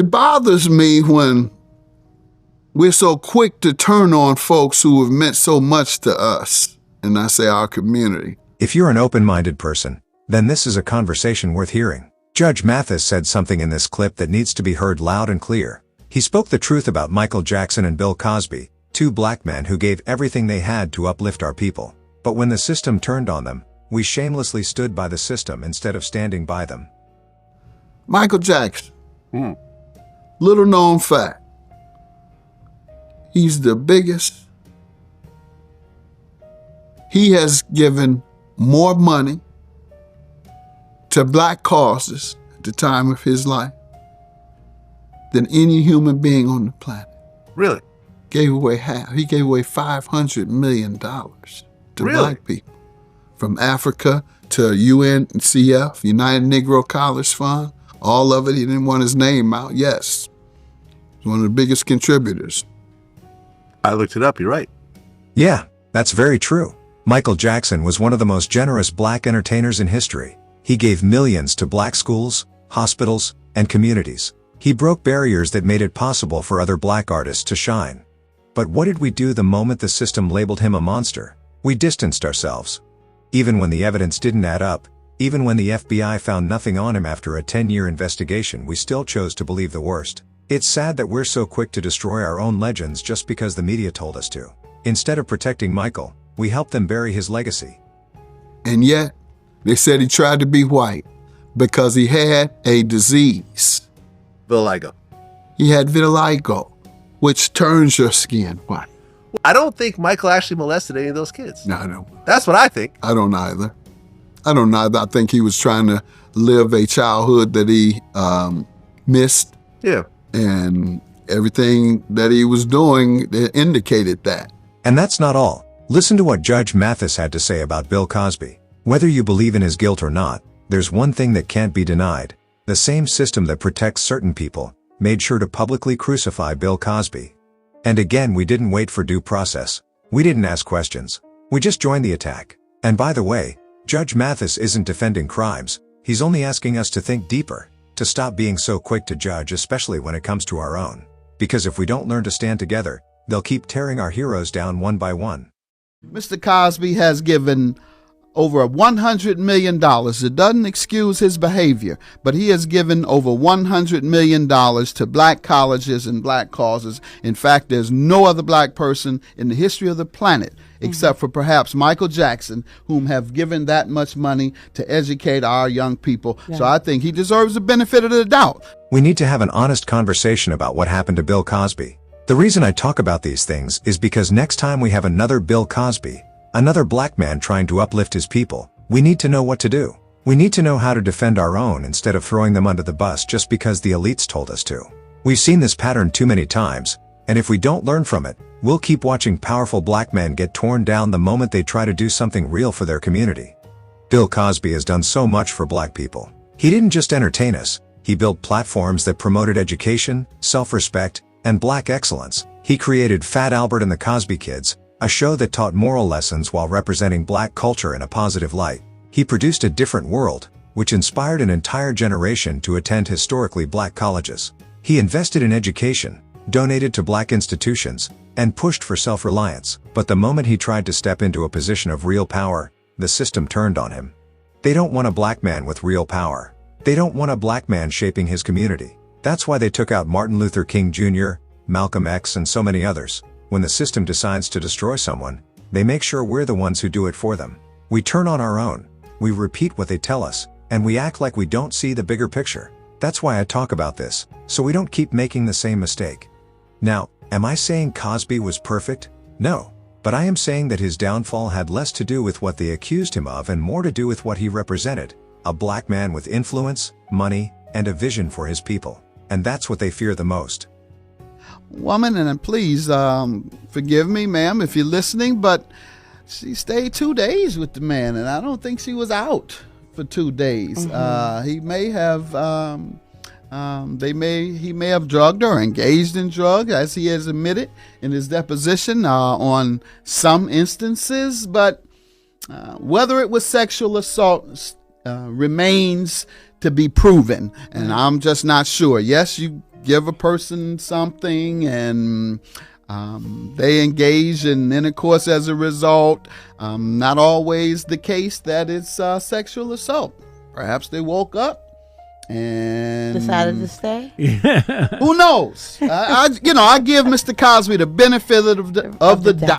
It bothers me when we're so quick to turn on folks who have meant so much to us, and I say our community. If you're an open-minded person, then this is a conversation worth hearing. Judge Mathis said something in this clip that needs to be heard loud and clear. He spoke the truth about Michael Jackson and Bill Cosby, two black men who gave everything they had to uplift our people. But when the system turned on them, we shamelessly stood by the system instead of standing by them. Michael Jackson. Little known fact. He's the biggest. He has given more money to black causes at the time of his life than any human being on the planet. Really? Gave away half. He gave away $500 million to black people. From Africa to UNCF, United Negro College Fund, all of it. He didn't want his name out. Yes. He's one of the biggest contributors. I looked it up. You're right. Yeah, that's very true. Michael Jackson was one of the most generous black entertainers in history. He gave millions to black schools, hospitals, and communities. He broke barriers that made it possible for other black artists to shine. But what did we do the moment the system labeled him a monster? We distanced ourselves. Even when the evidence didn't add up, even when the FBI found nothing on him after a 10-year investigation, we still chose to believe the worst. It's sad that we're so quick to destroy our own legends just because the media told us to. Instead of protecting Michael, we helped them bury his legacy. And yet, they said he tried to be white because he had a disease. Vitiligo. He had vitiligo, which turns your skin white. I don't think Michael actually molested any of those kids. No. That's what I think. I don't either. I think he was trying to live a childhood that he missed. Yeah. And everything that he was doing indicated that. And that's not all. Listen to what Judge Mathis had to say about Bill Cosby. Whether you believe in his guilt or not, there's one thing that can't be denied. The same system that protects certain people made sure to publicly crucify Bill Cosby. And again, we didn't wait for due process. We didn't ask questions. We just joined the attack. And by the way, Judge Mathis isn't defending crimes. He's only asking us to think deeper, to stop being so quick to judge, especially when it comes to our own. Because if we don't learn to stand together, they'll keep tearing our heroes down one by one. Mr. Cosby has given over $100 million. It doesn't excuse his behavior, but he has given over $100 million to black colleges and black causes. In fact, there's no other black person in the history of the planet, except for perhaps Michael Jackson, whom have given that much money to educate our young people. Yeah. So I think he deserves the benefit of the doubt. We need to have an honest conversation about what happened to Bill Cosby. The reason I talk about these things is because next time we have another Bill Cosby, another black man trying to uplift his people, we need to know what to do. We need to know how to defend our own instead of throwing them under the bus just because the elites told us to. We've seen this pattern too many times, and if we don't learn from it, we'll keep watching powerful black men get torn down the moment they try to do something real for their community. Bill Cosby has done so much for black people. He didn't just entertain us, he built platforms that promoted education, self-respect, and black excellence. He created Fat Albert and the Cosby Kids, a show that taught moral lessons while representing black culture in a positive light. He produced A Different World, which inspired an entire generation to attend historically black colleges. He invested in education, donated to black institutions, and pushed for self-reliance. But the moment he tried to step into a position of real power, the system turned on him. They don't want a black man with real power. They don't want a black man shaping his community. That's why they took out Martin Luther King Jr., Malcolm X, and so many others. When the system decides to destroy someone, they make sure we're the ones who do it for them. We turn on our own, we repeat what they tell us, and we act like we don't see the bigger picture. That's why I talk about this, so we don't keep making the same mistake. Now, am I saying Cosby was perfect? No. But I am saying that his downfall had less to do with what they accused him of and more to do with what he represented. A black man with influence, money, and a vision for his people. And that's what they fear the most. Woman, and please forgive me, ma'am, if you're listening, but she stayed 2 days with the man, and I don't think she was out for 2 days. He may have, he may have drugged her, engaged in drugs, as he has admitted in his deposition on some instances. But whether it was sexual assault remains to be proven, and I'm just not sure. Yes, you give a person something and they engage in intercourse as a result. Not always the case that it's sexual assault. Perhaps they woke up and decided to stay. Who knows? I give Mr. Cosby the benefit of the doubt.